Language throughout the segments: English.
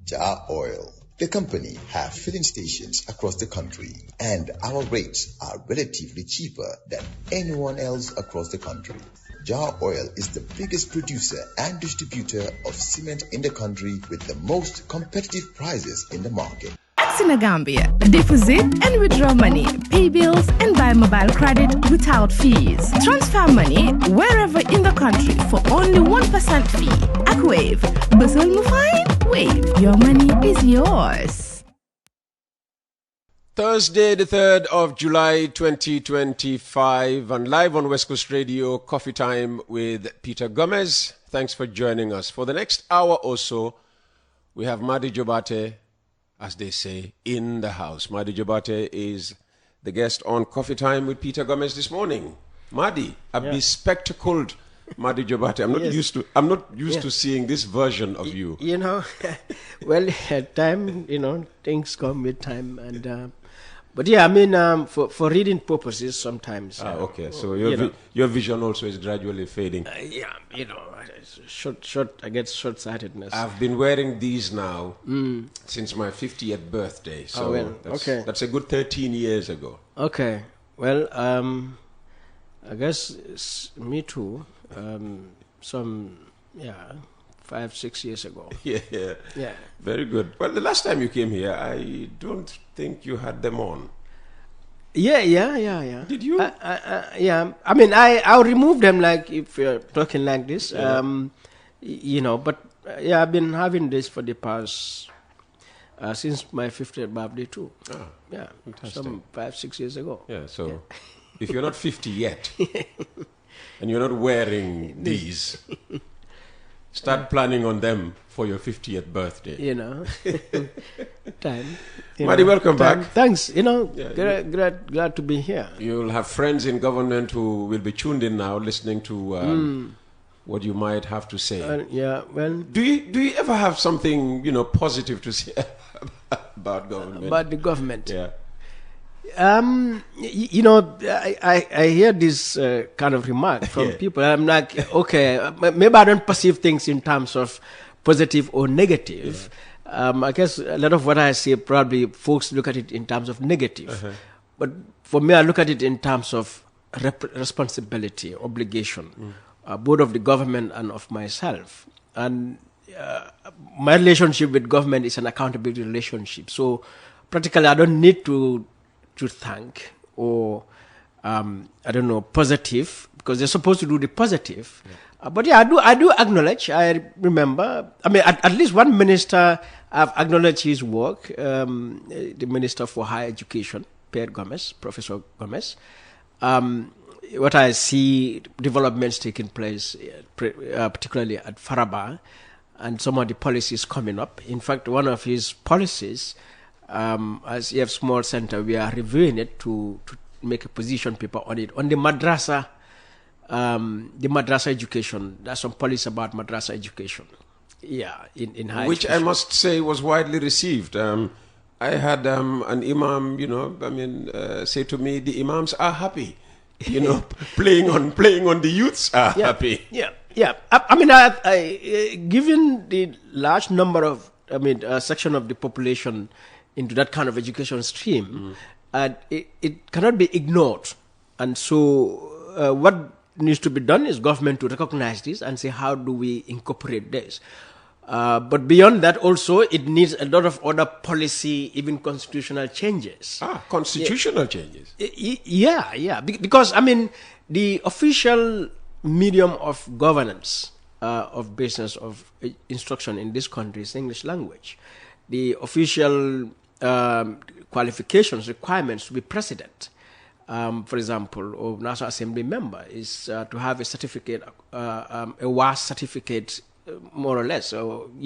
Jar Oil. The company have filling stations across the country, and our rates are relatively cheaper than anyone else across the country. Jar Oil is the biggest producer and distributor of cement in the country with the most competitive prices in the market. At Senegambia, deposit and withdraw money, pay bills and buy mobile credit without fees. Transfer money wherever in the country for only 1% fee. At Wave, Bustle Mufine, Wave, your money is yours. Thursday, the 3rd of July, 2025, and live on West Coast Radio, Coffee Time with Peter Gomez. Thanks for joining us. For the next hour or so, we have Madi Jobarteh, as they say, in the house. Madi Jobarteh is the guest on Coffee Time with Peter Gomez this morning. Madi, a bespectacled Madi Jobarteh. I'm not used to seeing this version of you. You know, well, at time, things come with time, and but yeah, I mean, for reading purposes, sometimes. Okay. So your vision also is gradually fading. I get short-sightedness. I've been wearing these now since my 50th birthday. So that's a good 13 years ago. Okay. Well, I guess me too. 5-6 years ago. Yeah. Very good. Well, the last time you came here, I don't think you had them on. Yeah. Did you? Yeah. I mean, I'll remove them, like, if you're talking like this. Yeah. But I've been having this for the past since my 50th birthday too. Oh, yeah, fantastic. Some 5-6 years ago. Yeah. So, if you're not 50 yet, and you're not wearing these, start planning on them for your 50th birthday. Time. Madi, welcome back. Thanks. Glad to be here. You'll have friends in government who will be tuned in now, listening to what you might have to say. Well, do you ever have something positive to say about government? About the government? Yeah. I hear this kind of remark from people. I'm like, okay, maybe I don't perceive things in terms of positive or negative. I guess a lot of what I say, probably folks look at it in terms of negative. But for me, I look at it in terms of responsibility, obligation, both of the government and of myself. And my relationship with government is an accountability relationship. So practically, I don't need to thank or positive, because they're supposed to do the positive. But I do acknowledge. I remember, at least one minister I've acknowledged his work, the Minister for Higher Education, Professor Gomez. What I see, developments taking place, particularly at Faraba, and some of the policies coming up. In fact, one of his policies, as EF Small Center, we are reviewing it to make a position paper on it, on the madrasa education. There's some policy about madrasa education. Yeah, in high Which education. I must say was widely received. I had an imam, say to me, the imams are happy. Playing on the youths are happy. Yeah. Given the large number of, section of the population into that kind of education stream, it cannot be ignored. And so what needs to be done is government to recognize this and say, how do we incorporate this? But beyond that also, it needs a lot of other policy, even constitutional changes. Constitutional changes? Yeah. Because, the official medium of governance, of business, of instruction in this country is English language. The official qualifications, requirements to be president, for example, or National Assembly member, is to have a certificate, a WAS certificate, more or less, and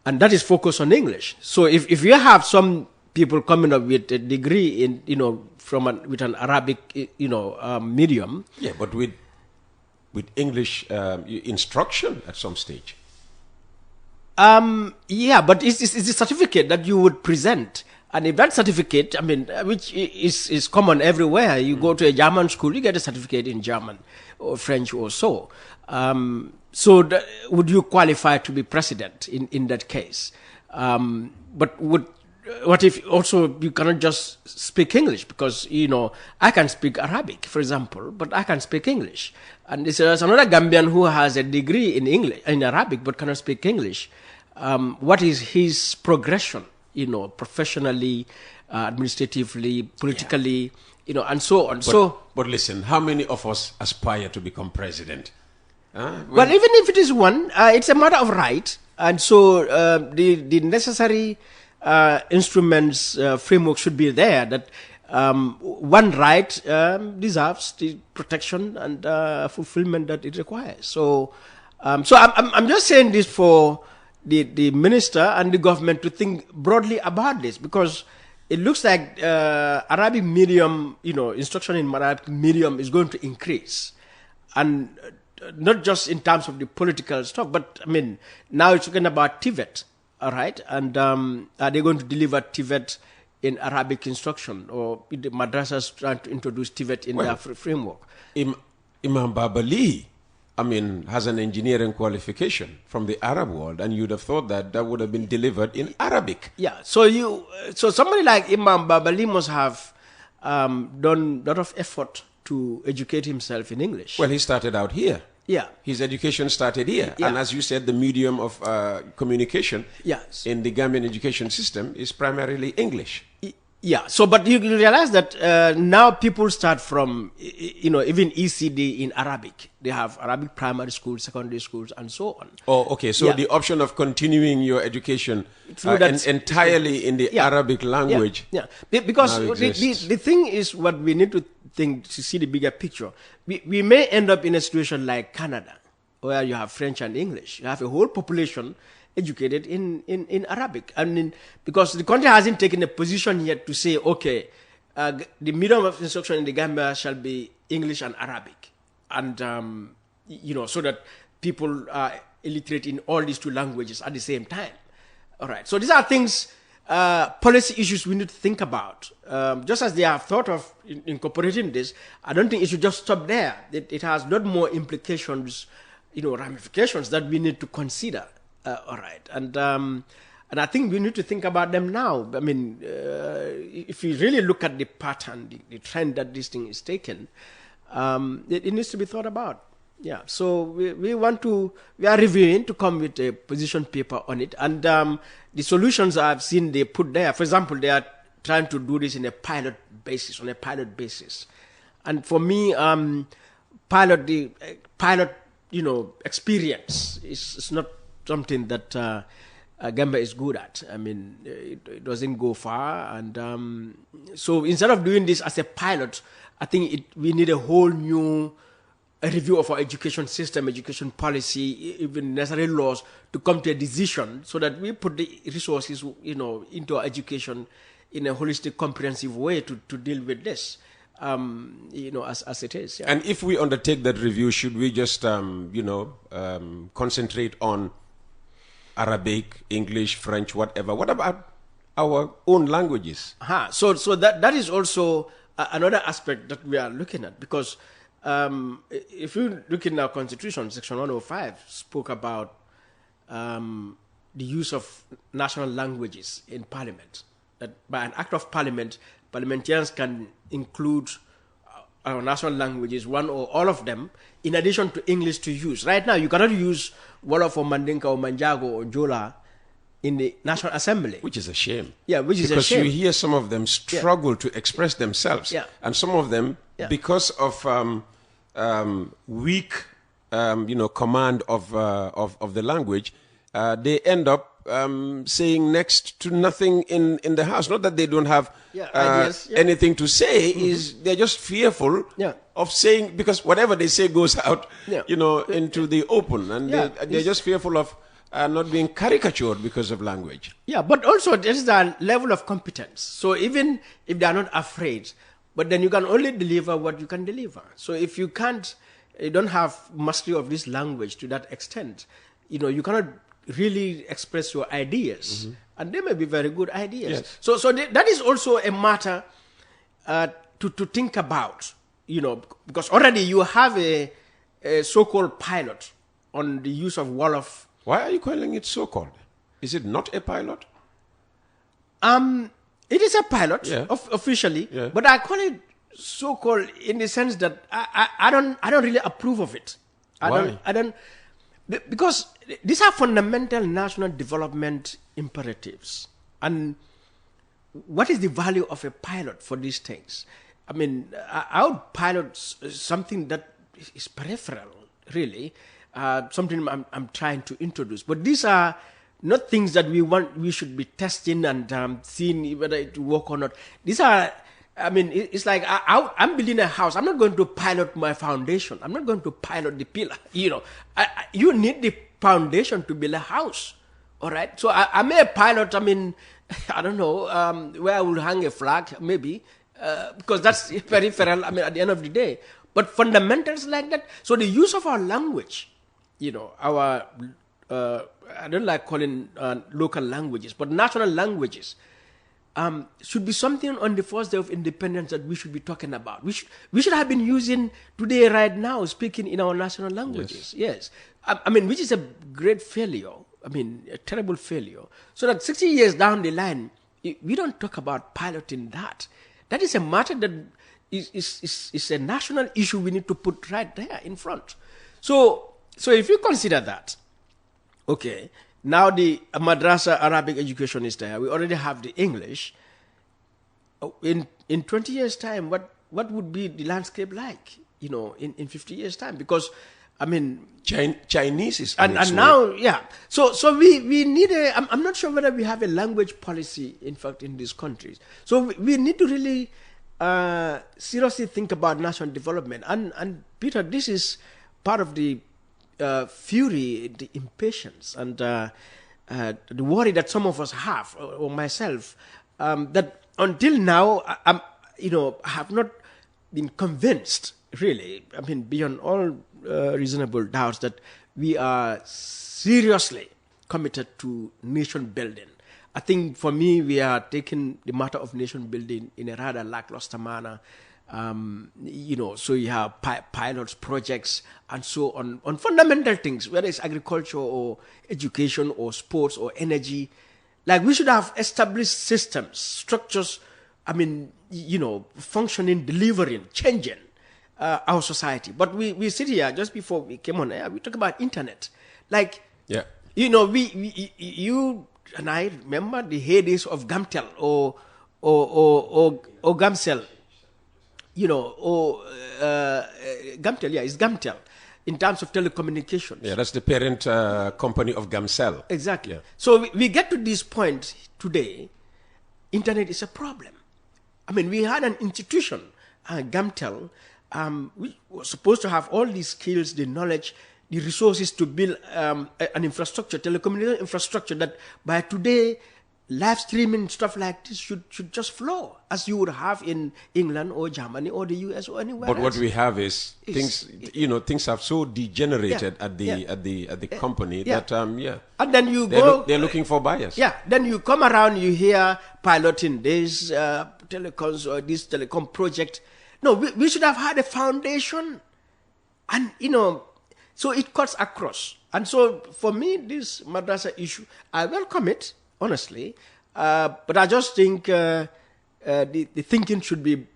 that is focused on English. So if you have some people coming up with a degree in, with an Arabic, medium. Yeah, but with English instruction at some stage. Yeah, but it's a certificate that you would present. And if that certificate, which is common everywhere, you go to a German school, you get a certificate in German or French or so. would you qualify to be president in that case? But what if also you cannot just speak English? Because, I can speak Arabic, for example, but I can speak English. And there's another Gambian who has a degree in Arabic, but cannot speak English. What is his progression, professionally, administratively, politically, and so on. But listen, how many of us aspire to become president? Well, even if it is one, it's a matter of right. And so the necessary instruments, framework should be there that one right deserves the protection and fulfillment that it requires. So I'm just saying this for the minister and the government to think broadly about this, because it looks like Arabic medium, instruction in Arabic medium is going to increase. And not just in terms of the political stuff, but now it's talking about TVET, all right? And are they going to deliver TVET in Arabic instruction, or the madrasas trying to introduce TVET in their framework? Imam Babali, has an engineering qualification from the Arab world, and you'd have thought that would have been delivered in Arabic. Yeah, so somebody like Imam Babali must have done a lot of effort to educate himself in English. Well, he started out here. Yeah. His education started here. Yeah. And as you said, the medium of communication in the Gambian education system is primarily English. Yeah. So, but you realize that now people start from, even ECD in Arabic. They have Arabic primary schools, secondary schools, and so on. Oh, okay. So the option of continuing your education entirely in the Arabic language. Yeah. Because the thing is, what we need to think to see the bigger picture. We may end up in a situation like Canada, where you have French and English. You have a whole population educated in Arabic. Because the country hasn't taken a position yet to say, okay, the medium of instruction in the Gambia shall be English and Arabic. And, so that people are illiterate in all these two languages at the same time. All right. So these are things, policy issues we need to think about. Just as they have thought of incorporating this, I don't think it should just stop there. It has a lot more implications, ramifications that we need to consider. All right. And I think we need to think about them now. If you really look at the pattern, the trend that this thing is taken, it needs to be thought about. Yeah. So we are reviewing to come with a position paper on it. And the solutions I've seen they put there, for example, they are trying to do this on a pilot basis. And for me, pilot experience is not something that Gambia is good at. It doesn't go far. And so instead of doing this as a pilot, I think we need a whole new review of our education system, education policy, even necessary laws to come to a decision so that we put the resources, into our education in a holistic, comprehensive way to deal with this, as it is. Yeah. And if we undertake that review, should we just, concentrate on Arabic, English, French, whatever? What about our own languages? So that is also another aspect that we are looking at, because if you look in our constitution, section 105 spoke about the use of national languages in parliament. That by an act of parliament, parliamentarians can include our national languages, one or all of them, in addition to English to use. Right now, you cannot use Wolof or Mandinka or Manjago or Jola in the National Assembly. Which is a shame. Yeah, which is a shame. Because you hear some of them struggle to express themselves. Yeah. And some of them, because of weak, command of the language, they end up saying next to nothing in the house. Not that they don't have anything to say, is they're just fearful of saying, because whatever they say goes out, into the open, and they're just fearful of not being caricatured because of language. Yeah, but also there is a level of competence. So even if they are not afraid, but then you can only deliver what you can deliver. So if you don't have mastery of this language to that extent, you cannot really express your ideas, and they may be very good ideas. Yes. So that is also a matter to think about, because already you have a so-called pilot on the use of Wolof. Why are you calling it so-called? Is it not a pilot? It is a pilot Yeah. officially, Yeah. but I call it so-called in the sense that I don't really approve of it. Why? Because these are fundamental national development imperatives. And what is the value of a pilot for these things? I mean, I would pilot something that is peripheral, really, something I'm trying to introduce. But these are not things that we should be testing and seeing whether it will work or not. These are, I mean, it's like I'm building a house. I'm not going to pilot my foundation. I'm not going to pilot the pillar. You need the foundation to build a house. All right. So I may pilot. I mean, I don't know where I will hang a flag, maybe, because that's peripheral. I mean, at the end of the day, but fundamentals like that. So the use of our language, our I don't like calling local languages, but national languages. Should be something on the first day of independence that we should be talking about. We should have been using today, right now, speaking in our national languages. Yes. I mean, which is a great failure. I mean, a terrible failure. So that 60 years down the line, we don't talk about piloting that. That is a matter that is a national issue we need to put right there in front. So if you consider that, okay, now the Madrasa Arabic education is there. We already have the English. In 20 years' time, what would be the landscape like? In 50 years' time, because I mean, Chinese is and now, yeah. So we need I'm not sure whether we have a language policy, in fact, in these countries. So we need to really seriously think about national development. And Peter, this is part of the fury, the impatience, and the worry that some of us have, or myself, that until now, I have not been convinced, really, I mean, beyond all reasonable doubts, that we are seriously committed to nation building. I think for me, we are taking the matter of nation building in a rather lackluster manner. So you have pilots, projects, and so on fundamental things, whether it's agriculture or education or sports or energy. Like, we should have established systems, structures, I mean, functioning, delivering, changing our society. But we sit here, just before we came on air, we talk about internet. Like, yeah, you and I remember the heydays of Gamtel or Gamcell. Gamtel, it's Gamtel, in terms of telecommunications. Yeah, that's the parent company of Gamcell. Exactly. Yeah. So we get to this point today, internet is a problem. I mean, we had an institution, Gamtel, which was supposed to have all these skills, the knowledge, the resources to build an infrastructure, telecommunication infrastructure, that by today, live streaming, stuff like this should just flow as you would have in England or Germany or the US or anywhere But else. what we have is things have so degenerated at the company that And then you they're looking for buyers. Yeah, then you come around, you hear piloting this telecoms or this telecom project. No, we should have had a foundation, and so it cuts across. And so for me, this madrasa issue, I welcome it, honestly, but I just think the thinking should be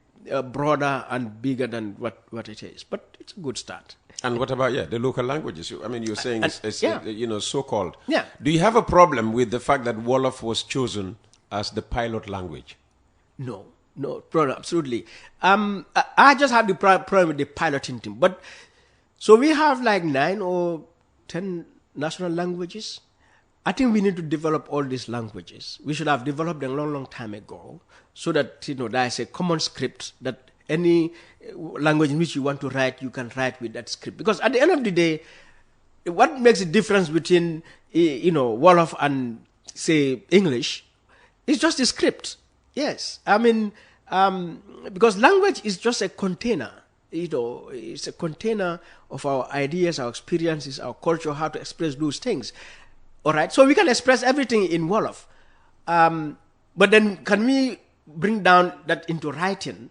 broader and bigger than what it is. But it's a good start. And what about the local languages? I mean, you're saying it's so-called. Yeah. Do you have a problem with the fact that Wolof was chosen as the pilot language? No, problem, absolutely. I just have the problem with the piloting team. But so we have like 9 or 10 national languages. I think we need to develop all these languages. We should have developed them a long time ago, so that there is a common script that any language in which you want to write, you can write with that script. Because at the end of the day, what makes the difference between Wolof and, say, English is just the script. Yes, I mean, because language is just a container. It's a container of our ideas, our experiences, our culture, how to express those things. All right, so we can express everything in Wolof. But then can we bring down that into writing?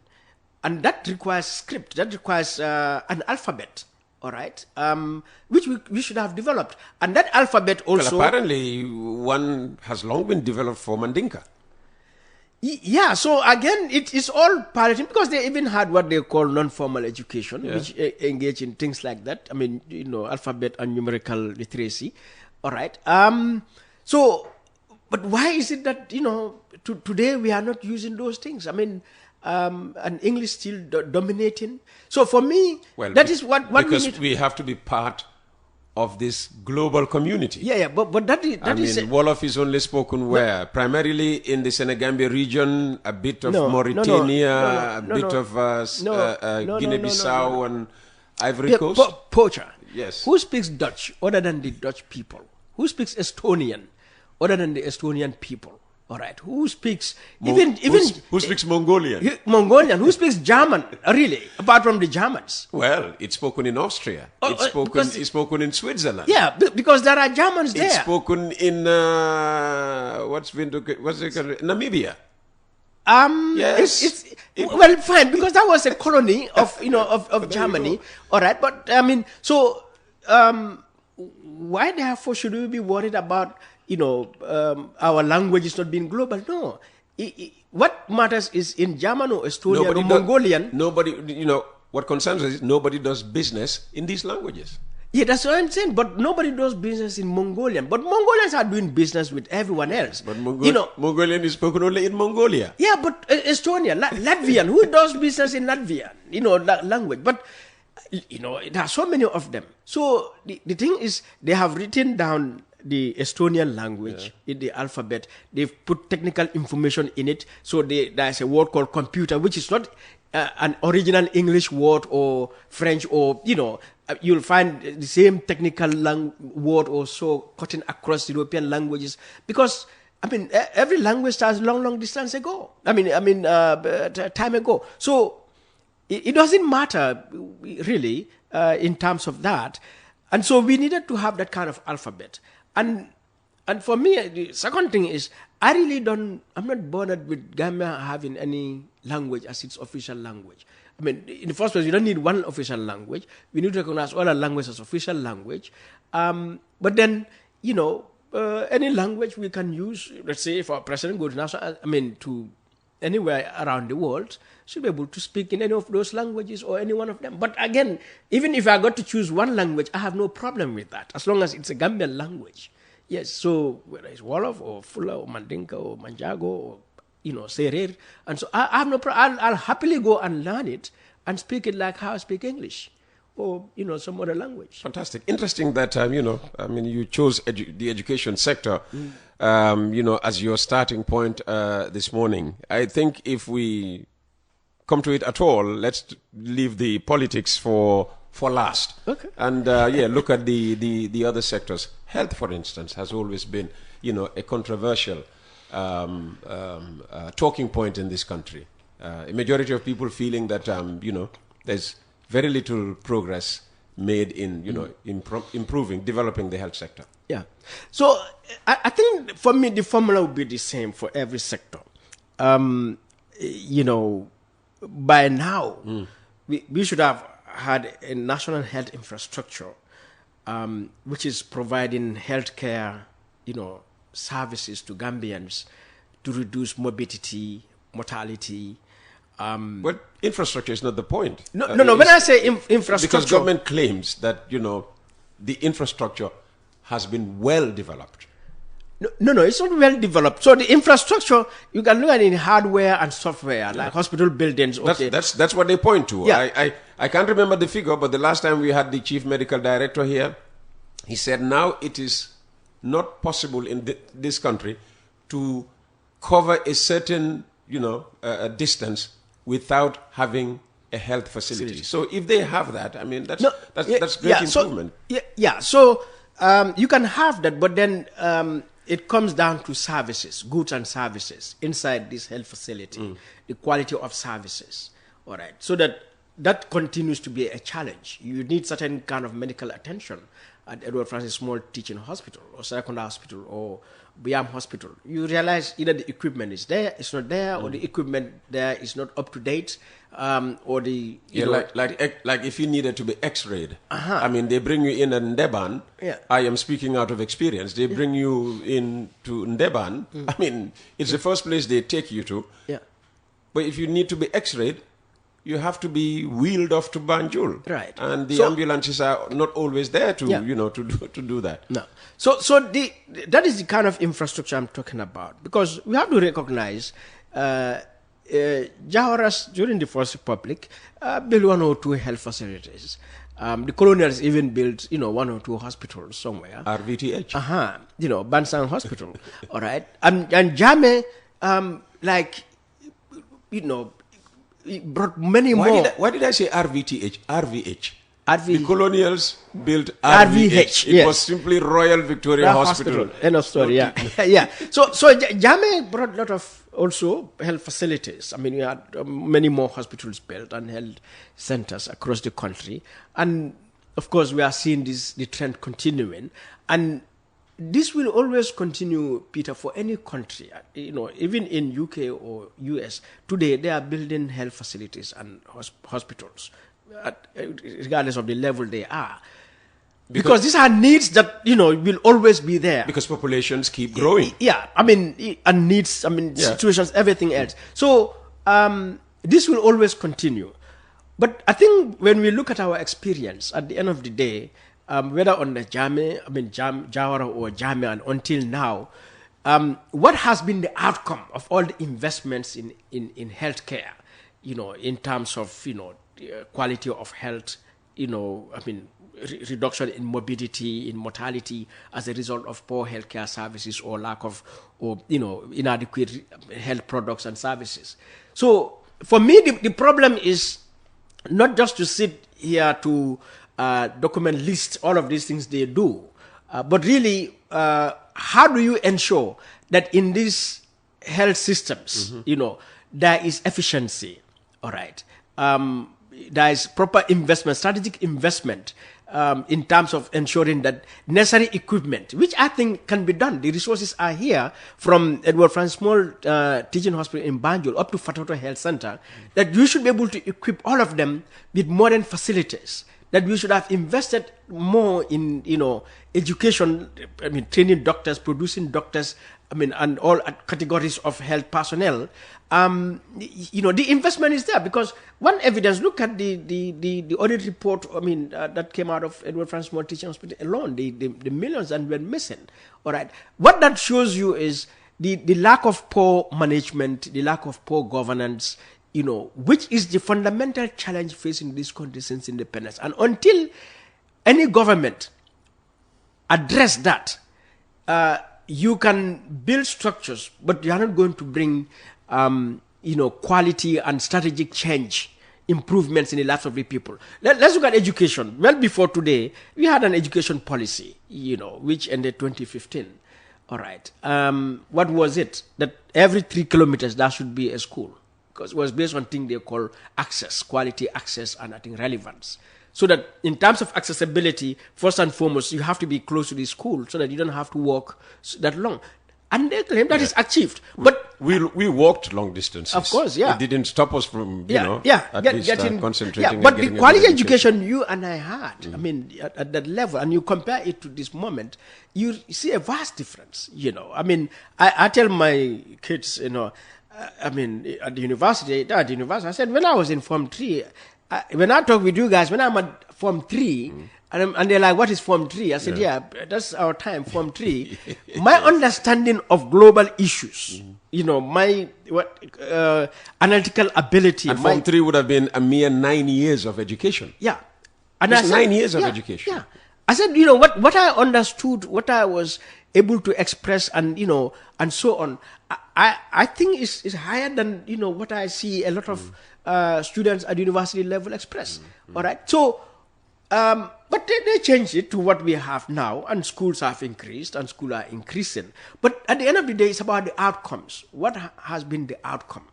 And that requires script, that requires an alphabet. all right, which we should have developed. And that alphabet also... Well, apparently one has long been developed for Mandinka. Yeah, so again, it is all piloting, because they even had what they call non-formal education, which engage in things like that. I mean, alphabet and numerical literacy, all right. But why is it that, today we are not using those things? I mean, and English still dominating. So for me, that is what because we need. We have to be part of this global community. Yeah, but that is... Wolof is only spoken where? Primarily in the Senegambia region, a bit of Mauritania, a bit of Guinea-Bissau and Ivory Coast. Poacher. Yes. Who speaks Dutch other than the Dutch people? Who speaks Estonian other than the Estonian people? All right. Who speaks who speaks Mongolian? Mongolian. Who speaks German? Really, apart from the Germans. Well, it's spoken in Austria. It's spoken in Switzerland. Yeah, because there are Germans there. It's spoken in Namibia. Yes. Well, fine, because that was a colony of Germany. All right, but I mean, so why therefore should we be worried about our language is not being global? No. What matters is in German or Estonian or Mongolian. What concerns us is nobody does business in these languages. Yeah, that's what I'm saying. But nobody does business in Mongolian. But Mongolians are doing business with everyone else. But Mongolian is spoken only in Mongolia. Yeah, but Estonian, Latvian, who does business in Latvian? That language. But, there are so many of them. So the thing is, they have written down the Estonian language in the alphabet. They've put technical information in it. So there's a word called computer, which is not an original English word or French or, you'll find the same technical word or so cutting across European languages. Because, every language starts long distance ago. Time ago. So it doesn't matter, really, in terms of that. And so we needed to have that kind of alphabet. And for me, the second thing is, I'm not bothered with Gambia having any language as its official language. In the first place, you don't need one official language. We need to recognize all our languages as official language. But then, any language we can use, let's say if our president goes to anywhere around the world, should be able to speak in any of those languages or any one of them. But again, even if I got to choose one language, I have no problem with that, as long as it's a Gambian language. Yes, so whether it's Wolof or Fula or Mandinka or Manjago or, Serer, and so I have no problem. I'll happily go and learn it and speak it like how I speak English or, some other language. Fantastic. Interesting that, you chose the education sector, as your starting point this morning. I think if we come to it at all, let's leave the politics for last. Okay. And look at the other sectors. Health, for instance, has always been, a controversial talking point in this country. A majority of people feeling that, there's very little progress made in, improving, developing the health sector. Yeah. So I think for me, the formula would be the same for every sector. By now, we should have had a national health infrastructure, which is providing healthcare, services to Gambians to reduce morbidity, mortality. But infrastructure is not the point. No. When I say infrastructure, because government claims that the infrastructure has been well developed. No, it's not well developed. So the infrastructure, you can look at it in hardware and software, like hospital buildings. Okay. That's what they point to. Yeah. I can't remember the figure, but the last time we had the chief medical director here, he said now it is not possible in this country to cover a certain, distance without having a health facility. So if they have that, that's great improvement. So you can have that, but then it comes down to services, goods and services inside this health facility, the quality of services. All right. So that continues to be a challenge. You need certain kind of medical attention at Edward Francis Small Teaching Hospital or Secondary Hospital or Biam Hospital, you realize either the equipment is there, it's not there, or the equipment there is not up to date, or the like if you needed to be X-rayed. I mean, they bring you in at Ndeban. Yeah. I am speaking out of experience. They bring you in to Ndeban. I mean, it's the first place they take you to. Yeah. But if you need to be X-rayed, you have to be wheeled off to Banjul. Right. And the ambulances are not always there to, to do that. No. So that is the kind of infrastructure I'm talking about, because we have to recognize Jawaras during the First Republic built 1 or 2 health facilities. The colonials even built, 1 or 2 hospitals somewhere. RVTH. Bansang Hospital. All right. And Jame, it brought many more. Why did I say RVTH? RVH. RV. The colonials built RVH. It yes. was simply Royal Victoria Hospital. End of story, yeah. Yeah. So Jame brought a lot of also health facilities. I mean, we had many more hospitals built and health centers across the country. And of course, we are seeing the trend continuing. And this will always continue, Peter, for any country. Even in UK or US, today they are building health facilities and hospitals, regardless of the level they are. Because these are needs that, will always be there. Because populations keep growing. Yeah, and needs, situations, everything else. So this will always continue. But I think when we look at our experience, at the end of the day, whether on the Jawara or Jame, and until now, what has been the outcome of all the investments in healthcare, in terms of, quality of health, reduction in morbidity, in mortality as a result of poor healthcare services or lack of, inadequate health products and services. So for me, the problem is not just to sit here to document list all of these things they do, but really, how do you ensure that in these health systems, there is efficiency, all right? There is proper investment, strategic investment, in terms of ensuring that necessary equipment, which I think can be done. The resources are here from Edward Francis Small Teaching Hospital in Banjul up to Fatoto Health Center, that you should be able to equip all of them with modern facilities, that we should have invested more in, education, training doctors, producing doctors, and all categories of health personnel. The investment is there, because one evidence, look at the audit report, that came out of Edward Francis Small Teaching Hospital alone, the millions that were missing. All right. What that shows you is the lack of poor management, the lack of poor governance, which is the fundamental challenge facing this country since independence. And until any government address that, you can build structures, but you are not going to bring, quality and strategic change, improvements in the lives of the people. Let's look at education. Well, before today, we had an education policy, which ended 2015. All right. What was it? That every 3 kilometers, there should be a school. Because it was based on things they call access, quality access, and I think relevance. So that in terms of accessibility, first and foremost, you have to be close to the school so that you don't have to walk that long. And they claim that is achieved. But we walked long distances. Of course, yeah. It didn't stop us from, concentrating. Yeah, but the quality education you and I had, at that level, and you compare it to this moment, you see a vast difference, I tell my kids, at the university, I said, when I was in Form 3, when I talk with you guys, when I'm at Form 3, and they're like, what is Form 3? I said, yeah, that's our time, Form 3. My understanding of global issues, my analytical ability. And Form 3 would have been a mere 9 years of education. Yeah. And just 9 years of education. Yeah. I said, what I understood, what I was able to express and, and so on, I think is higher than, what I see a lot of students at university level express. All right. So, but they changed it to what we have now, and schools have increased and schools are increasing. But at the end of the day, it's about the outcomes. What has been the outcome?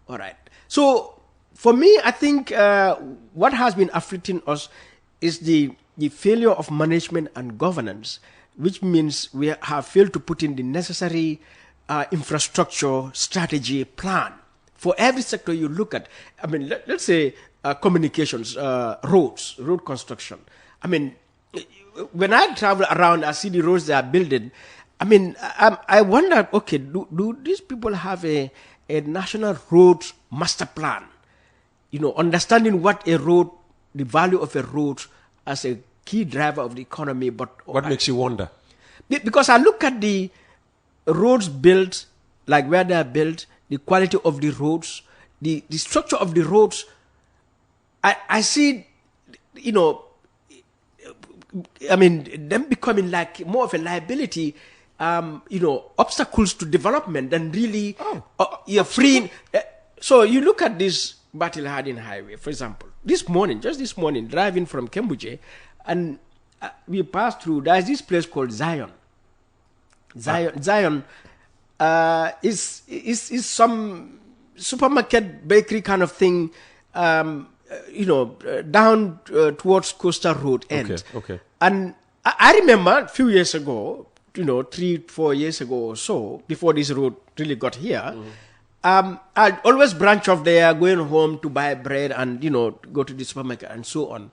All right. So for me, I think what has been afflicting us is the the failure of management and governance, which means we have failed to put in the necessary infrastructure, strategy, plan for every sector you look at. I mean, let's say communications, roads, road construction. I mean, when I travel around, I see the roads they are building. I mean, I wonder, okay, do these people have a national road master plan? You know, understanding what a road, the value of a road as a key driver of the economy. But what makes you wonder? Because I look at the roads built, like where they are built, the quality of the roads, the structure of the roads. I see, you know, I mean, them becoming like more of a liability, you know, obstacles to development than really you're freeing. So you look at this Battle Harding Highway, for example. Just this morning, driving from Cambridge, and we passed through, there's this place called Zion. Zion is some supermarket, bakery kind of thing, you know, down towards Coastal Road end. Okay. And I remember a few years ago, you know, 3-4 years ago or so, before this road really got here, I'd always branch off there, going home to buy bread and, you know, go to the supermarket and so on.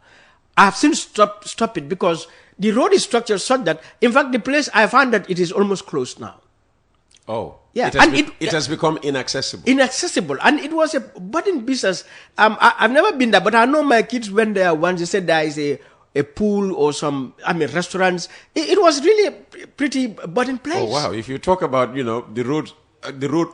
I've since stopped it because the road is structured such that, in fact, the place I found that it is almost closed now. Oh, yeah, it has become inaccessible. Inaccessible, and it was a budding business. I've never been there, but I know my kids went there once. They said there is a pool or some, restaurants. It was really a pretty budding place. Oh wow! If you talk about, you know, the road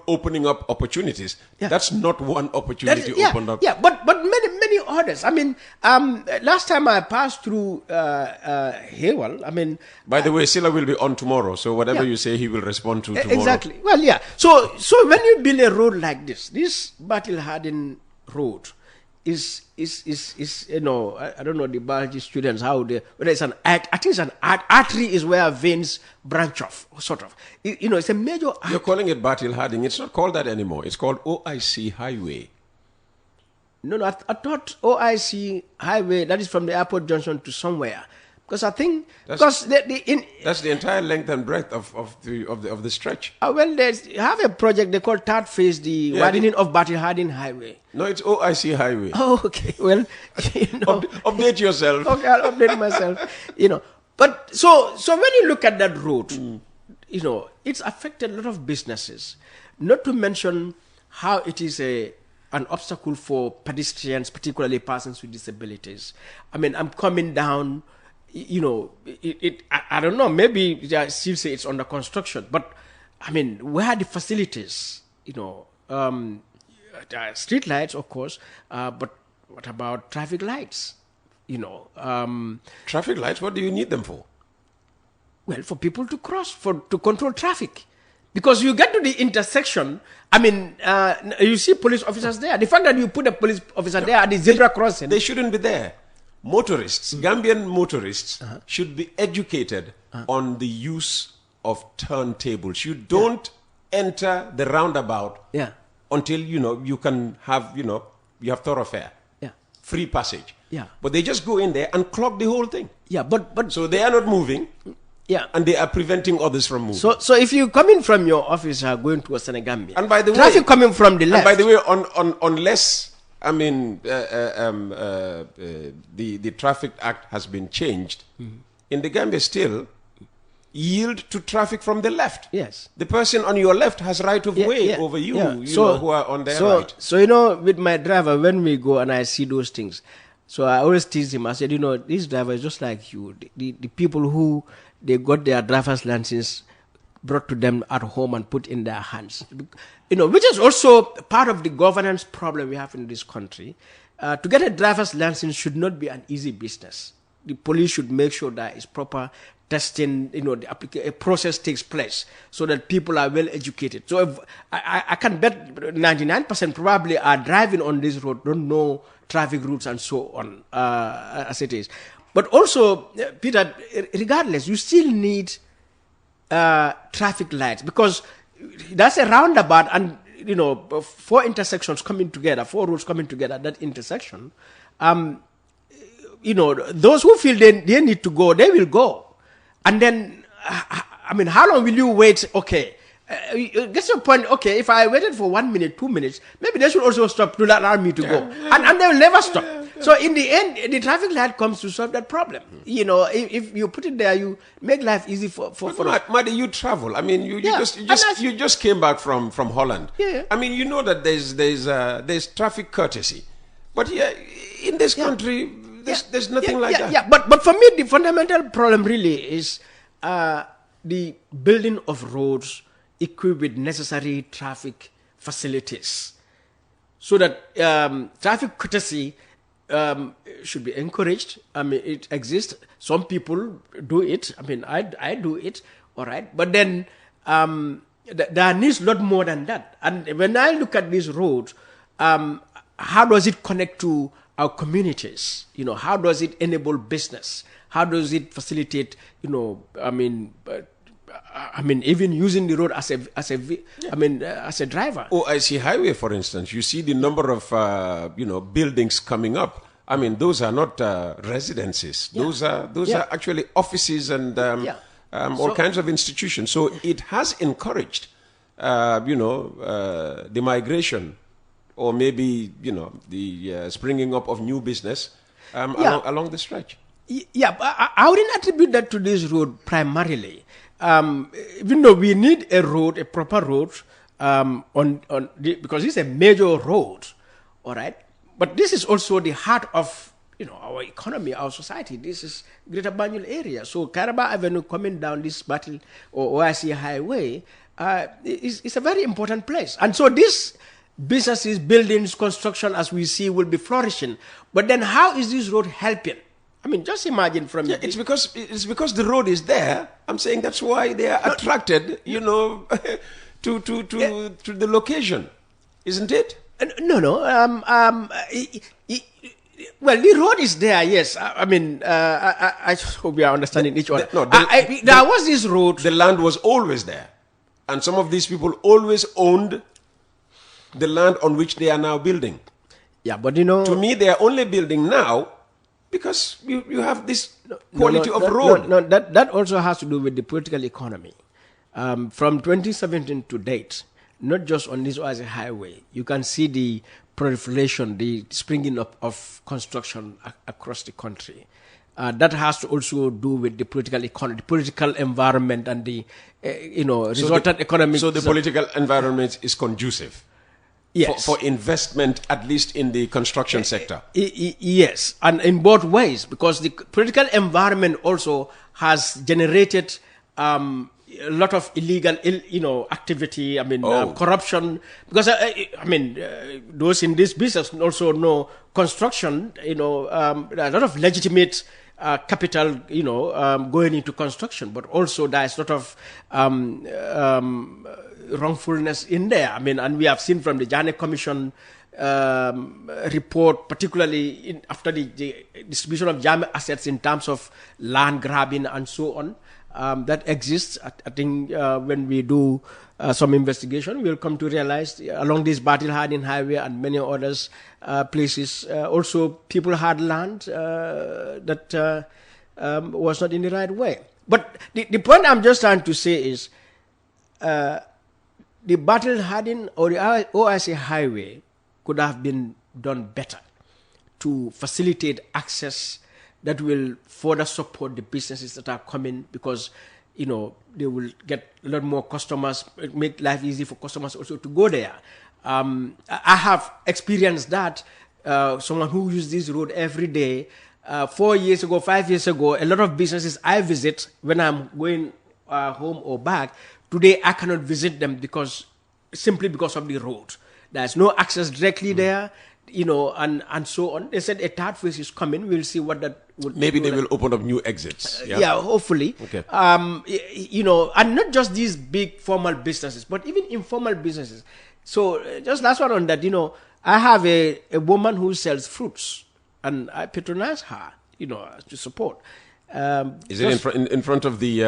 opening up opportunities, that's not one opportunity opened up. Yeah, but many others. I mean, last time I passed through Haywell, I mean... By the way, Silla will be on tomorrow, so whatever you say, he will respond to tomorrow. Exactly. Well, yeah. So when you build a road like this Battle Harding Road is you know, I don't know the biology students how they, whether it's I think it's an artery is where veins branch off, sort of. You know, it's a major artery. You're calling it Battle Harding. It's not called that anymore. It's called OIC Highway. No, I thought OIC Highway, that is from the airport junction to somewhere. Because I think that's the entire length and breadth of the stretch. Well, they have a project they call third phase, the widening of Battle Harding Highway. No, it's OIC Highway. Oh, okay. Well, you know, update yourself. Okay, I'll update myself. You know, but so when you look at that road, you know, it's affected a lot of businesses. Not to mention how it is an obstacle for pedestrians, particularly persons with disabilities. I mean, I'm coming down. You know, I don't know, maybe they still say it's under construction, but I mean, where are the facilities? You know, street lights, of course, but what about traffic lights? You know, traffic lights, what do you need them for? Well, for people to cross, to control traffic. Because you get to the intersection, I mean, you see police officers there. The fact that you put a police officer there at the zebra crossing. They shouldn't be there. Motorists, Gambian motorists, should be educated on the use of turntables. You don't enter the roundabout until, you know, you can have, you know, you have thoroughfare, free passage. Yeah. But they just go in there and clog the whole thing. Yeah, but so they are not moving. Yeah. And they are preventing others from moving. So if you coming from your office going to a Senegambia, and by the traffic coming from the left. And by the way, unless I mean, the Traffic Act has been changed. In the Gambia still, yield to traffic from the left. Yes. The person on your left has right of way over you, you know, who are on their right. So, you know, with my driver, when we go and I see those things, so I always tease him. I said, you know, this driver is just like you. The people who, they got their driver's license brought to them at home and put in their hands. You know, which is also part of the governance problem we have in this country. To get a driver's license should not be an easy business. The police should make sure that it's proper testing, you know, a process takes place so that people are well educated. So if, I can bet 99% probably are driving on this road, don't know traffic routes and so on, as it is. But also, Peter, regardless, you still need traffic lights, because that's a roundabout, and you know, 4 intersections coming together, 4 roads coming together at that intersection. those who feel they need to go, they will go. And then, I mean, how long will you wait? Okay. Gets your point. Okay, if I waited for 1 minute, 2 minutes, maybe they should also stop to allow me to go. And they will never stop. So in the end, the traffic light comes to solve that problem. If you put it there, you make life easy for Madi, you travel. I mean, you just came back from Holland. Yeah. I mean, you know that there's traffic courtesy, but here in this country, there's nothing like that. Yeah, but for me, the fundamental problem really is the building of roads equipped with necessary traffic facilities, so that traffic courtesy should be encouraged. I mean, it exists. Some people do it. I mean, I do it. All right, but then there needs a lot more than that. And when I look at these roads, how does it connect to our communities? How does it enable business? How does it facilitate? I mean, even using the road as a driver. Oh, I see highway, for instance. You see the number of buildings coming up. I mean, those are not residences. Yeah. Those are actually offices and all kinds of institutions. So it has encouraged, the migration, or maybe the springing up of new business along the stretch. Yeah, but I wouldn't attribute that to this road primarily. Even though we need a proper road, because it's a major road, all right. But this is also the heart of our economy, our society. This is Greater Banjul area. So Karaba Avenue coming down this battle or OIC Highway is a very important place, and so these businesses, buildings, construction, as we see, will be flourishing. But then, how is this road helping? I mean, just imagine from it's because the road is there. I'm saying that's why they are attracted, to the location, isn't it? No. Well, the road is there. Yes. I mean, I hope we are understanding each other. There was this road. The land was always there, and some of these people always owned the land on which they are now building. Yeah, but to me, they are only building now because you have this quality of road. No, that also has to do with the political economy. From 2017 to date, not just on this Oasis highway, you can see the proliferation, the springing up of construction across the country. That has to also do with the political economy, the political environment, and the resultant economic. So the political environment is conducive. Yes. For investment, at least in the construction sector. Yes, and in both ways, because the political environment also has generated a lot of illegal, activity. I mean, corruption. Because those in this business also know construction. There are a lot of legitimate capital, going into construction, but also there is a lot of wrongfulness in there. I mean, and we have seen from the Janneh Commission report, particularly after the distribution of Janneh assets in terms of land grabbing and so on, that exists. I think when we do some investigation, we'll come to realize along this Battle Harding Highway and many others places, also people had land that was not in the right way. But the point I'm just trying to say is the Battle Harding or the OIC Highway could have been done better to facilitate access that will further support the businesses that are coming, because they will get a lot more customers, make life easy for customers also to go there. I have experienced that. Someone who uses this road every day, 4 years ago, 5 years ago, a lot of businesses I visit when I'm going home or back, today I cannot visit them simply because of the road. There's no access directly there, and so on. They said a third phase is coming. We'll see what that would. Maybe they will open up new exits. Yeah, hopefully. Okay. And not just these big formal businesses, but even informal businesses. So just last one on that, I have a woman who sells fruits, and I patronize her, to support. Is it in front of the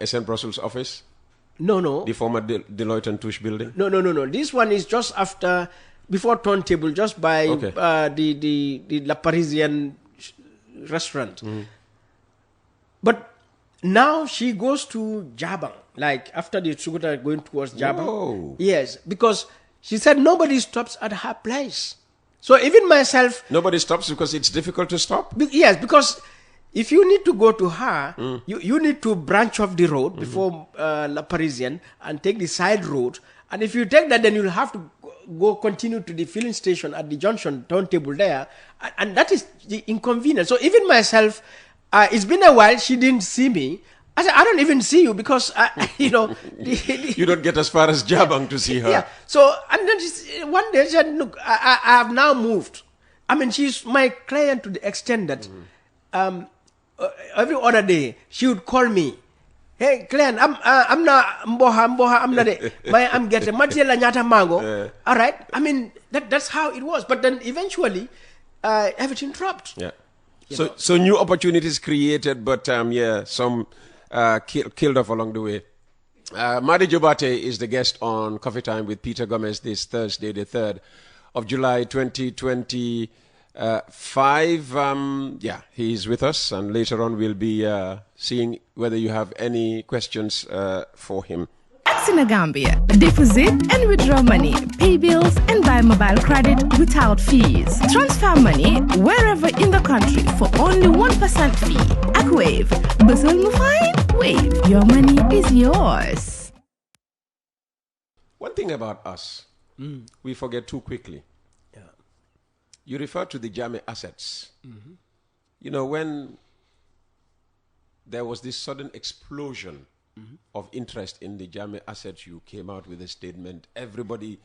SN Brussels office? No. The former Deloitte and Touche building? No. This one is just before Turntable, just by the La Parisienne restaurant. But now she goes to Jabang, like after the Sukuta going towards Jabang. Whoa. Yes, because she said nobody stops at her place. So even myself... Nobody stops because it's difficult to stop? Yes, because if you need to go to her, you need to branch off the road before La Parisienne and take the side road. And if you take that, then you'll have to go continue to the filling station at the junction turntable there. And that is the inconvenience. So even myself, it's been a while, she didn't see me. I said, I don't even see you because, you know... You don't get as far as Jabang to see her. Yeah. So, and then one day she said, look, I have now moved. I mean, she's my client to the extent that every other day she would call me. Hey, client, I'm not mboha, I'm not I'm getting material nyata mango. All right. I mean, that's how it was. But then eventually, everything dropped. Yeah. So new opportunities created, but some killed off along the way. Madi Jobarteh is the guest on Coffee Time with Peter Gomez this Thursday, the 3rd of July, 2025. He's with us, and later on we'll be seeing whether you have any questions for him. Gambia, deposit and withdraw money, pay bills and buy mobile credit without fees. Transfer money wherever in the country for only 1% fee. Ak Wave, Bustle Mufine, Wave, your money is yours. One thing about us, we forget too quickly. Yeah. You refer to the Jame assets. You know, when there was this sudden explosion of interest in the Jame assets, you came out with a statement. Everybody,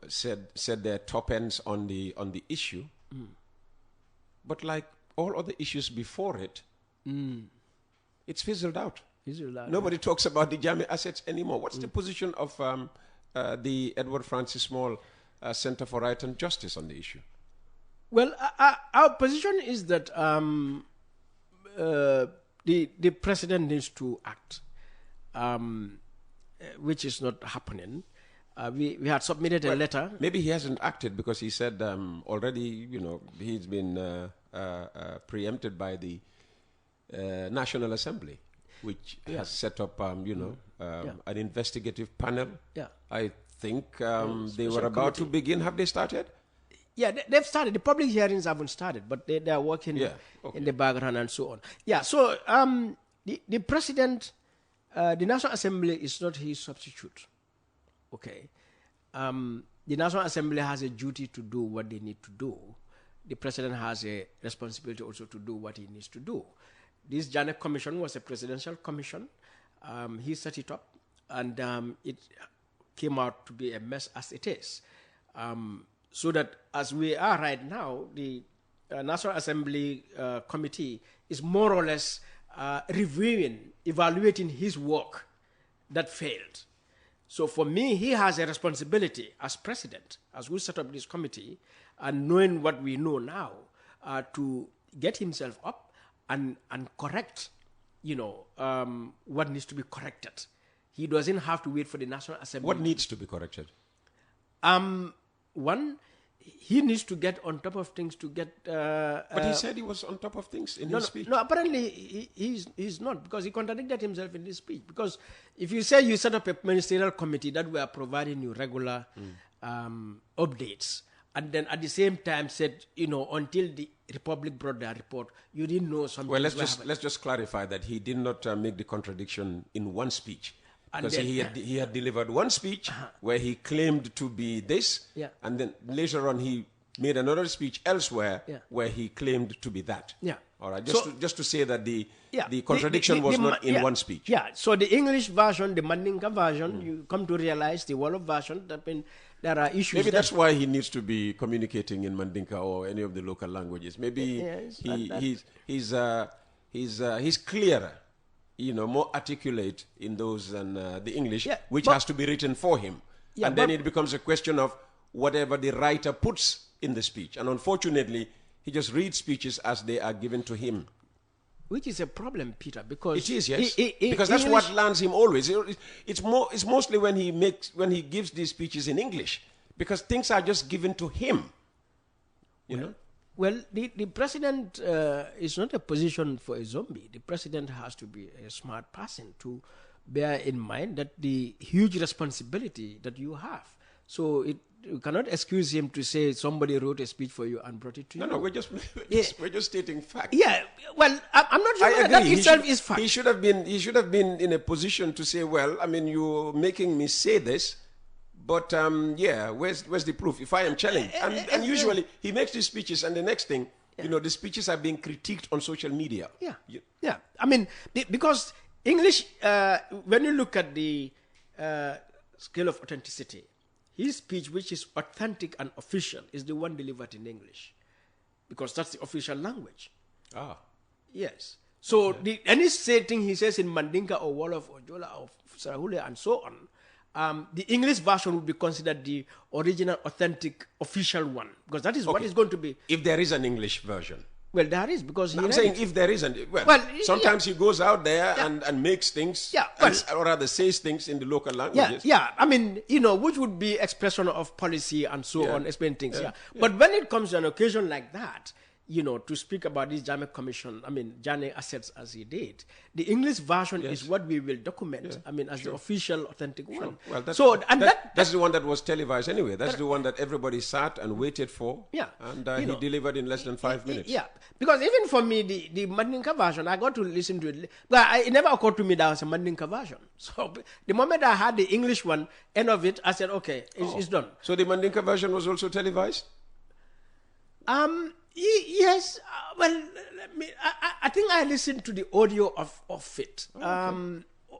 said their top ends on the issue. But like all other issues before it, it's fizzled out. Nobody talks about the Jame assets anymore. What's the position of the Edward Francis Small Center for Right and Justice on the issue? Well, our position is that the president needs to act, which is not happening. We had submitted a letter. Maybe he hasn't acted because he said already, he's been preempted by the National Assembly, which has set up, an investigative panel. Yeah. I think they were about to begin. Have they started? Yeah, they've started. The public hearings haven't started, but they are working in the background and so on. Yeah, so the president, the National Assembly is not his substitute. Okay. The National Assembly has a duty to do what they need to do. The president has a responsibility also to do what he needs to do. This Janet Commission was a presidential commission. He set it up, and it came out to be a mess as it is. So that as we are right now, the National Assembly Committee is more or less evaluating his work that failed. So for me, he has a responsibility as president, as who set up this committee, and knowing what we know now, to get himself up and correct, what needs to be corrected. He doesn't have to wait for the National Assembly. What needs to be corrected? One, he needs to get on top of things to get... but he said he was on top of things in his speech. No, apparently he's not, because he contradicted himself in his speech. Because if you say you set up a ministerial committee that were providing you regular updates, and then at the same time said, until the Republic brought their report, you didn't know something. Well, let's just clarify that he did not make the contradiction in one speech. Because he had delivered one speech where he claimed to be this, and then later on he made another speech elsewhere where he claimed to be that. Yeah. All right. Just to say that the contradiction was not in one speech. Yeah. So the English version, the Mandinka version, you come to realize the Wolof version. There are issues. Maybe that's why he needs to be communicating in Mandinka or any of the local languages. Maybe he's clearer. More articulate in those than the English, which has to be written for him. Yeah, and then it becomes a question of whatever the writer puts in the speech. And unfortunately, he just reads speeches as they are given to him. Which is a problem, Peter, because... It is, yes. Because that's English, what lands him always. It's mostly when he gives these speeches in English, because things are just given to him. You know? Well, the president is not a position for a zombie. The president has to be a smart person to bear in mind that the huge responsibility that you have. So you cannot excuse him to say somebody wrote a speech for you and brought it to you. No, we're just stating facts. Yeah, well, I'm not sure I that agree. itself is fact. He should have been in a position to say, well, I mean, you're making me say this, but where's the proof? If I am challenged, and usually he makes these speeches, and the next thing, the speeches are being critiqued on social media. Yeah. I mean, because English, when you look at the scale of authenticity, his speech, which is authentic and official, is the one delivered in English, because that's the official language. Yes. So any thing he says in Mandinka or Wolof or Jola or Sarahule and so on, the English version would be considered the original, authentic, official one, because that is what is going to be. If there is an English version. Well, there is, because I'm saying if there isn't. Sometimes he goes out there and makes things, or rather says things in the local languages. I mean, which would be expression of policy and so on, explain things. But when it comes to an occasion like that, to speak about this Janneh assets as he did, the English version is what we will document, as the official, authentic one. Well, that's the one that was televised anyway. That's the one that everybody sat and waited for. And he delivered in less than 5 minutes. Because even for me, the Mandinka version, I got to listen to it. But it never occurred to me that was a Mandinka version. So the moment I had the English one, end of it, I said, okay, it's done. So the Mandinka version was also televised? Yes. Well, I think I listened to the audio of it,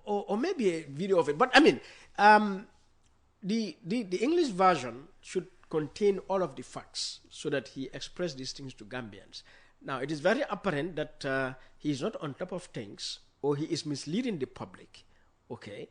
or maybe a video of it. But I mean, the English version should contain all of the facts so that he expressed these things to Gambians. Now, it is very apparent that he is not on top of things, or he is misleading the public. Okay,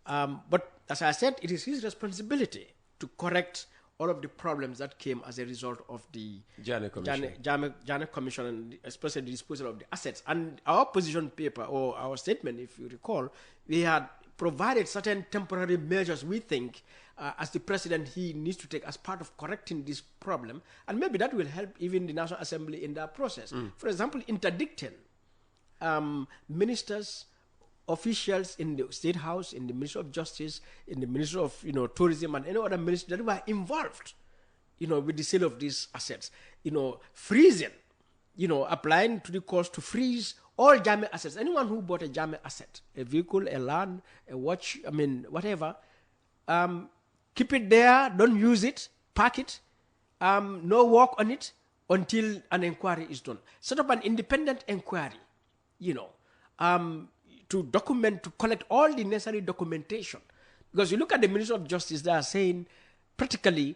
but as I said, it is his responsibility to correct all of the problems that came as a result of the Janneh Commission, and especially the disposal of the assets. And our position paper, or our statement, if you recall, we had provided certain temporary measures we think, as the president, he needs to take as part of correcting this problem. And maybe that will help even the National Assembly in that process. For example, interdicting ministers, officials in the State House, in the Ministry of Justice, in the Ministry of Tourism, and any other ministry that were involved, with the sale of these assets, freezing, applying to the courts to freeze all Janneh assets. Anyone who bought a Janneh asset, a vehicle, a land, a watch, whatever, keep it there, don't use it, park it, no work on it until an inquiry is done. Set up an independent inquiry, to document, to collect all the necessary documentation. Because you look at the Ministry of Justice, they are saying practically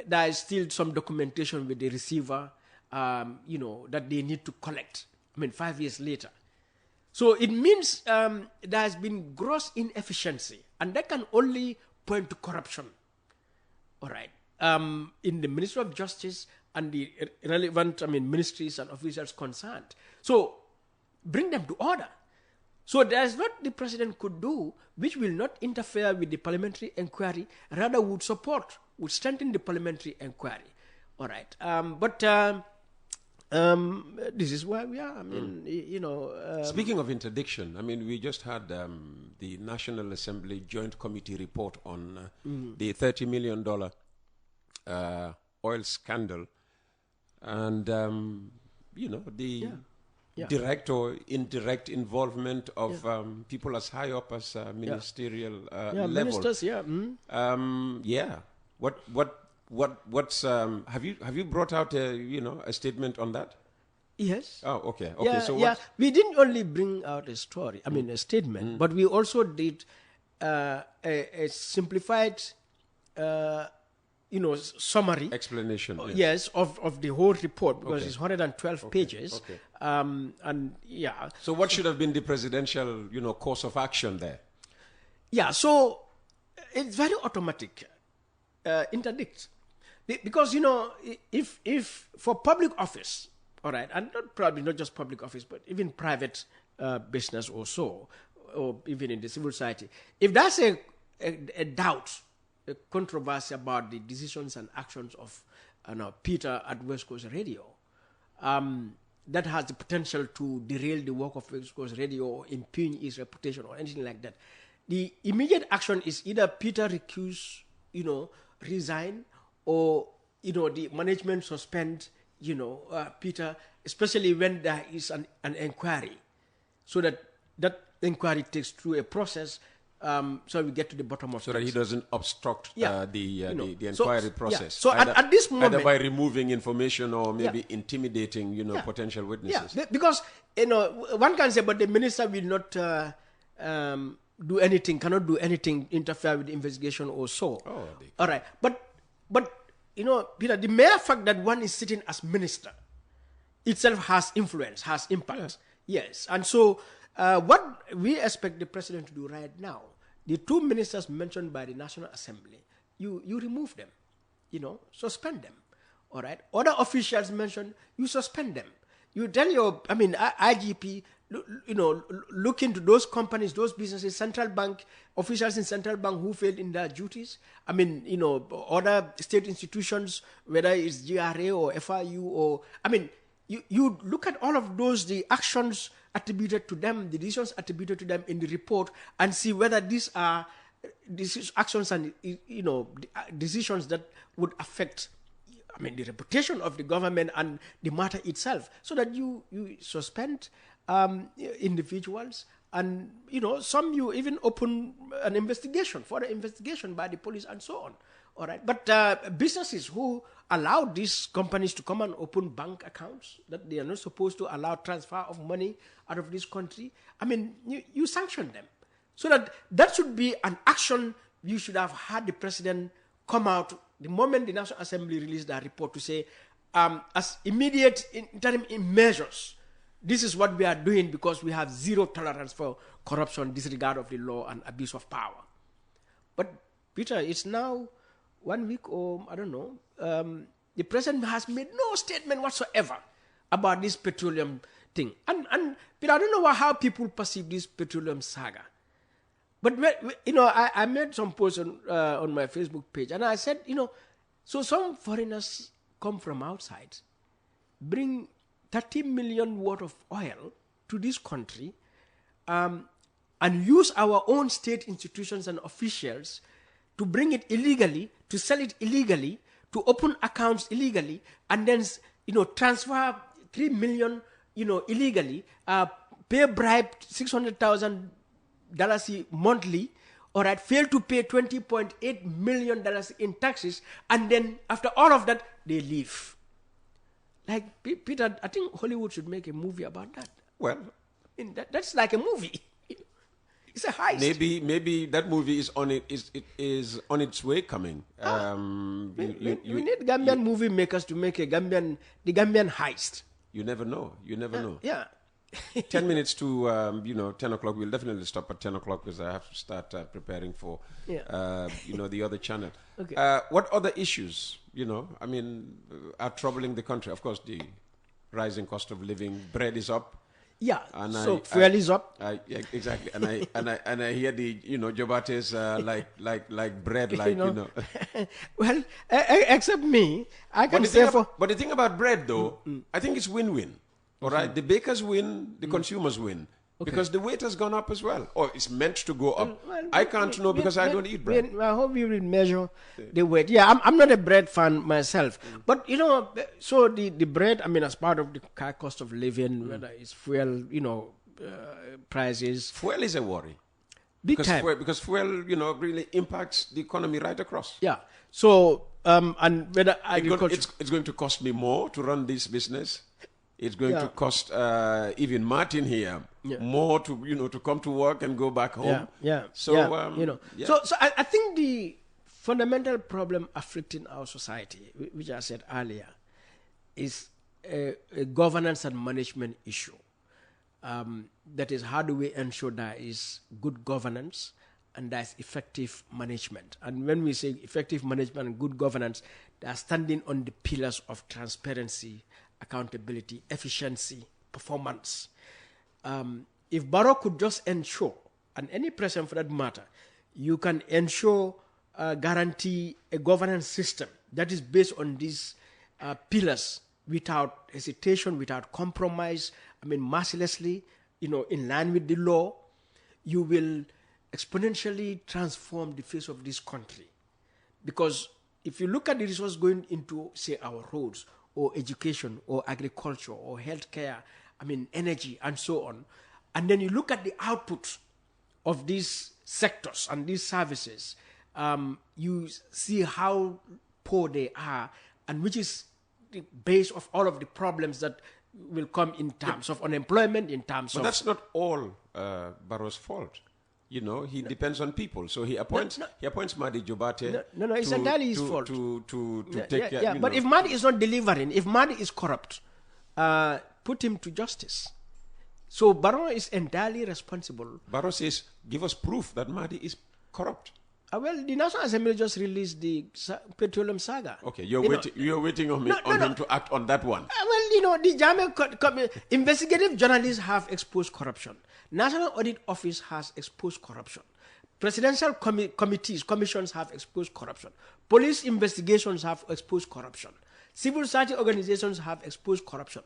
there is still some documentation with the receiver, that they need to collect, 5 years later. So it means there has been gross inefficiency, and that can only point to corruption. All right. In the Ministry of Justice and the relevant, ministries and officials concerned. So bring them to order. So there is what the president could do, which will not interfere with the parliamentary inquiry, rather would strengthen the parliamentary inquiry. All right. This is where we are. Speaking of interdiction, we just had the National Assembly Joint Committee report on the $30 million oil scandal, and direct or indirect involvement of people as high up as ministerial level. Ministers, What's have you brought out a statement on that? Yes. Oh, okay. So we didn't only bring out a story, a statement, but we also did a simplified summary explanation. Yes, of the whole report, because it's 112 pages. Okay. So what should have been the presidential, course of action there? Yeah. So it's very automatic. Interdict, because if for public office, all right, and probably not just public office, but even private business or so, or even in the civil society, if that's a doubt, a controversy about the decisions and actions of Peter at West Coast Radio, that has the potential to derail the work of West Coast Radio or impugn its reputation or anything like that. The immediate action is either Peter recuse, resign, or the management suspend, Peter, especially when there is an inquiry, so that inquiry takes through a process. So we get to the bottom of it. So that he doesn't obstruct the inquiry process. Yeah. So at this moment, either by removing information or maybe intimidating, potential witnesses. Yeah, because one can say, but the minister will not do anything, cannot do anything, interfere with the investigation or so. Oh, all right, but Peter, the mere fact that one is sitting as minister itself has influence, has impact. Yes, and so. What we expect the president to do right now, the two ministers mentioned by the National Assembly, you remove them, suspend them, all right? Other officials mentioned, you suspend them. You tell IGP, look into those companies, those businesses, central bank, officials in central bank who failed in their duties. Other state institutions, whether it's GRA or FIU or, you look at all of those, the actions attributed to them, the decisions attributed to them in the report, and see whether these are actions and decisions that would affect the reputation of the government and the matter itself, so that you suspend individuals, and some you even open an investigation for the investigation by the police and so on. All right, but businesses who allow these companies to come and open bank accounts that they are not supposed to allow transfer of money out of this country, you sanction them. So that should be an action. You should have had the president come out the moment the National Assembly released that report to say, as immediate interim measures, this is what we are doing because we have zero tolerance for corruption, disregard of the law, and abuse of power. But Peter, it's now 1 week or I don't know, the president has made no statement whatsoever about this petroleum thing. And but I don't know how people perceive this petroleum saga. But I made some posts on my Facebook page, and I said, so some foreigners come from outside, bring 30 million worth of oil to this country, and use our own state institutions and officials to bring it illegally, to sell it illegally, to open accounts illegally, and then transfer 3 million illegally, pay bribe $600,000 monthly, all right, fail to pay $20.8 million in taxes, and then after all of that they leave. Like, Peter, I think Hollywood should make a movie about that. Well, that's like a movie. It's a heist. Maybe that movie is on on its way coming. We need Gambian movie makers to make the Gambian heist. You never know. Yeah. 10 minutes to 10 o'clock. We'll definitely stop at 10 o'clock because I have to start preparing for the other channel. Okay. What other issues are troubling the country? Of course, the rising cost of living. Bread is up. Yeah, and fuel is up. Yeah, exactly, and I hear the Jobarteh's like bread, Well, except me, I can say But the thing about bread, though, I think it's win-win. All right, the bakers win, the consumers win. Okay. Because the weight has gone up as well. Or it's meant to go up. I can't know because I don't eat bread. I hope you will measure the weight. Yeah, I'm not a bread fan myself. But, so the bread, as part of the cost of living, whether it's fuel, prices. Fuel is a worry. Time. Because fuel, really impacts the economy right across. Yeah. So, and whether agriculture... It's going to cost me more to run this business. It's going to cost even Martin here more to come to work and go back home. So I think the fundamental problem afflicting our society, which I said earlier, is a governance and management issue. That is, how do we ensure there is good governance and there's effective management? And when we say effective management and good governance, they are standing on the pillars of transparency, accountability, efficiency, performance. If Barrow could just ensure, and any president for that matter, you can ensure, guarantee a governance system that is based on these pillars, without hesitation, without compromise, mercilessly, in line with the law, you will exponentially transform the face of this country. Because if you look at the resources going into, say, our roads, or education, or agriculture, or healthcare, energy, and so on, and then you look at the output of these sectors and these services, you see how poor they are, and which is the base of all of the problems that will come in terms of unemployment, in terms of... But that's not all Barrow's fault. He depends on people. So he appoints Madi Jobarteh. No, it's entirely his fault. To take care. Yeah, but if Madi is not delivering, if Madi is corrupt, put him to justice. So Barrow is entirely responsible. Barrow says, give us proof that Madi is corrupt. Well, the National Assembly just released the petroleum saga. Okay, you're waiting on him to act on that one. The Jame investigative journalists have exposed corruption. National Audit Office has exposed corruption. Presidential commissions have exposed corruption. Police investigations have exposed corruption. Civil society organizations have exposed corruption.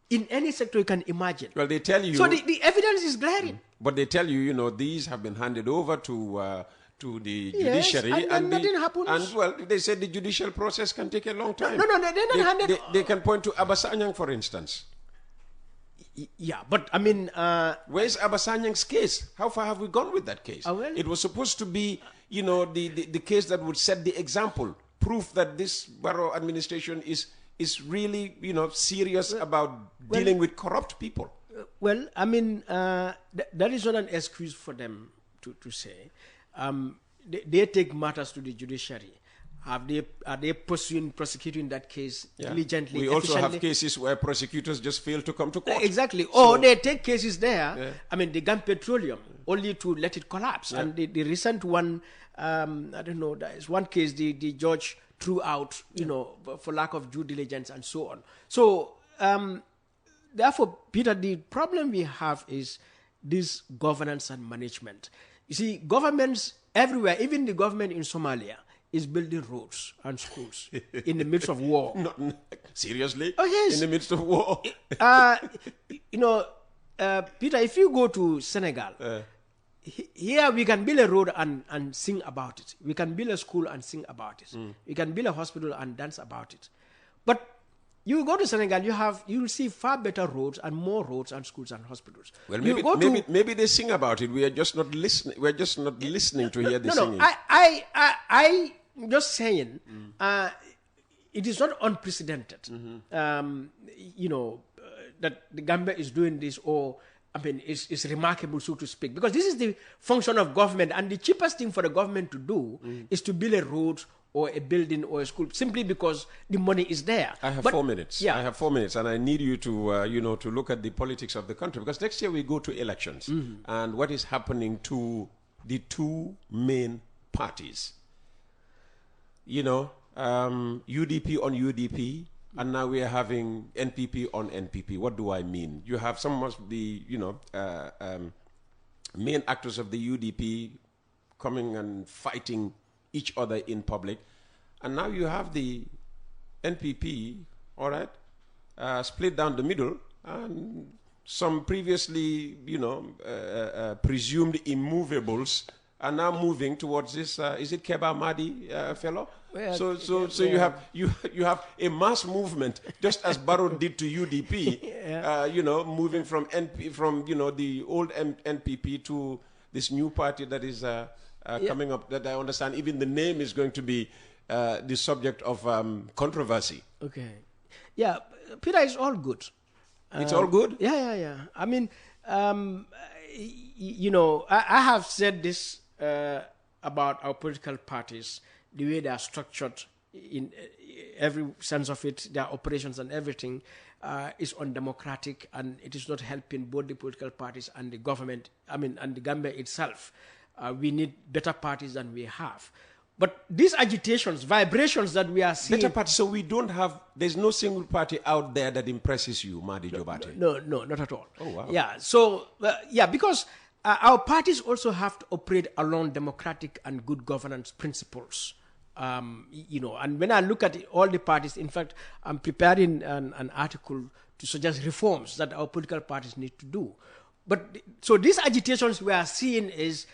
In any sector you can imagine. Well, they tell you... So the evidence is glaring. But they tell you, these have been handed over to the judiciary, and nothing happens. And well, they said the judicial process can take a long time. No, they're not handed. They can point to Abasanyang, for instance. Yeah, but where's Abasanyang's case? How far have we gone with that case? Well, it was supposed to be, the case that would set the example, proof that this Barrow administration is really, serious about dealing with corrupt people. That is not an excuse for them to say. They take matters to the judiciary. Are they prosecuting that case diligently? We also have cases where prosecutors just fail to come to court. Exactly. Or they take cases there, the Gun Petroleum, only to let it collapse. Yeah. And the recent one, there is one case the judge threw out, for lack of due diligence and so on. So, therefore, Peter, the problem we have is this governance and management. You see, governments everywhere, even the government in Somalia, is building roads and schools in the midst of war. Seriously? Oh, yes. In the midst of war? Peter, if you go to Senegal, here we can build a road and sing about it. We can build a school and sing about it. We can build a hospital and dance about it. But you go to Senegal, you will see far better roads and more roads and schools and hospitals. Well, maybe they sing about it. We are just not listening. We are just not listening to hear the singing. I'm just saying, it is not unprecedented. That the Gambia is doing this, or is remarkable, so to speak, because this is the function of government, and the cheapest thing for the government to do is to build a road or a building or a school, simply because the money is there. I have 4 minutes. Yeah. I have 4 minutes, and I need you to, to look at the politics of the country, because next year we go to elections, and what is happening to the two main parties. UDP on UDP, and now we are having NPP on NPP. What do I mean? You have some of the, main actors of the UDP coming and fighting each other in public, and now you have the NPP, all right, split down the middle, and some previously, presumed immovables are now moving towards this. Is it Keba Madi fellow? Well, so you have a mass movement, just as Barrow did to UDP. Moving from the old NPP to this new party that is coming up. That I understand even the name is going to be the subject of controversy. Okay, yeah, Peter, it's all good. It's all good. Yeah. I have said this about our political parties, the way they are structured in every sense of it, their operations and everything is undemocratic, and it is not helping both the political parties and the government, and the Gambia itself. We need better parties than we have. But these agitations, vibrations that we are seeing... Better parties, so we don't have... There's no single party out there that impresses you, Madi Jobarteh. No, not at all. Oh, wow. Yeah, so, because our parties also have to operate along democratic and good governance principles. And when I look at all the parties, in fact, I'm preparing an article to suggest reforms that our political parties need to do. But so these agitations we are seeing is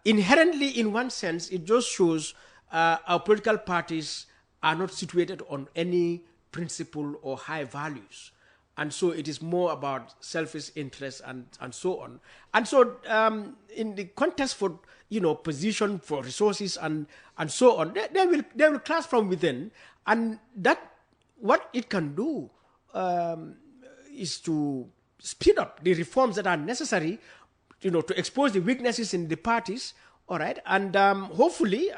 inherently, in one sense, it just shows our political parties are not situated on any principle or high values. And so it is more about selfish interests and so on. And so in the contest for, position, for resources and so on, they will clash from within. And that, what it can do is to speed up the reforms that are necessary, to expose the weaknesses in the parties, all right? And hopefully,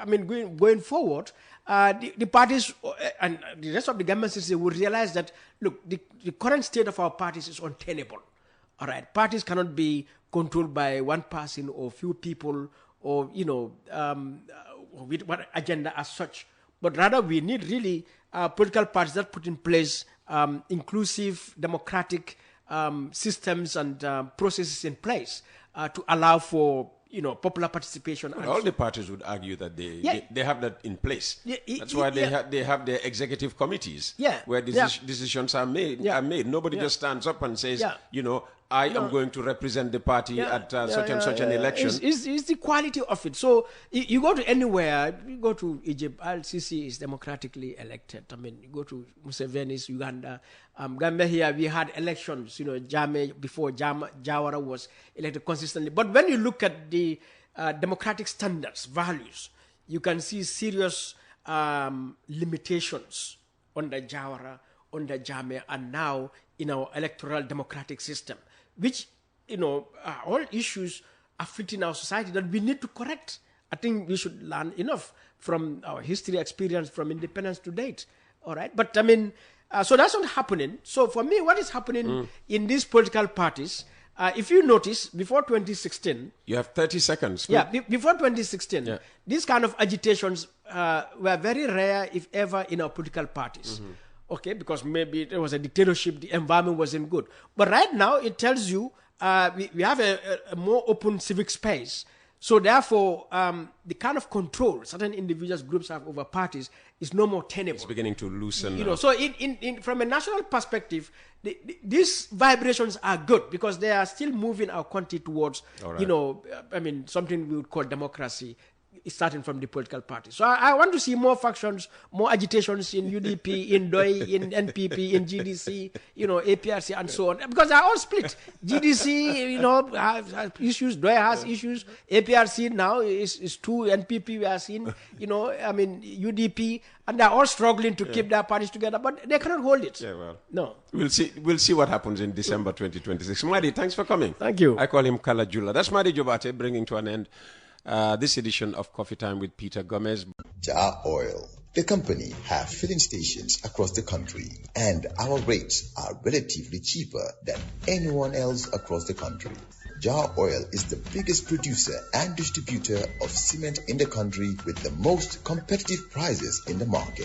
going forward, the parties and the rest of the government system will realize that, look, the current state of our parties is untenable. All right, parties cannot be controlled by one person or few people or, with what agenda as such. But rather, we need really political parties that put in place inclusive, democratic systems and processes in place to allow for popular participation. Well, all the parties would argue that they have that in place. That's why they have their executive committees where decisions are made. Nobody just stands up and says, I am going to represent the party at such and such an election. It's the quality of it. So you go to anywhere, you go to Egypt, Al-Sisi is democratically elected. You go to Museveni's Uganda. Gambia here, we had elections, before Jawara was elected consistently. But when you look at the democratic standards, values, you can see serious limitations under Jawara, under Jammeh, and now in our electoral democratic system, which, are all issues afflicting our society that we need to correct. I think we should learn enough from our history experience from independence to date. All right. But so that's not happening. So for me, what is happening in these political parties, if you notice, before 2016... You have 30 seconds. Yeah, before 2016, these kind of agitations were very rare, if ever, in our political parties. Mm-hmm. Okay, because maybe there was a dictatorship, the environment wasn't good. But right now, it tells you we have a more open civic space. So therefore, the kind of control certain individuals, groups have over parties is no more tenable. It's beginning to loosen. So from a national perspective, these vibrations are good because they are still moving our country towards, something we would call democracy, starting from the political party. So I want to see more factions, more agitations in UDP, in DOI, in NPP, in GDC, APRC, and so on, because they are all split. GDC, has issues, DOI has issues, APRC now is two, NPP we are seeing, UDP, and they are all struggling to keep their parties together, but they cannot hold it. Yeah, well, no. We'll see what happens in December 2026. Madi, thanks for coming. Thank you. I call him Kala Jula. That's Madi Jobarteh bringing to an end this edition of Coffee Time with Peter Gomez. Jar Oil, the company, have filling stations across the country, and our rates are relatively cheaper than anyone else across the country. Jar Oil is the biggest producer and distributor of cement in the country with the most competitive prices in the market.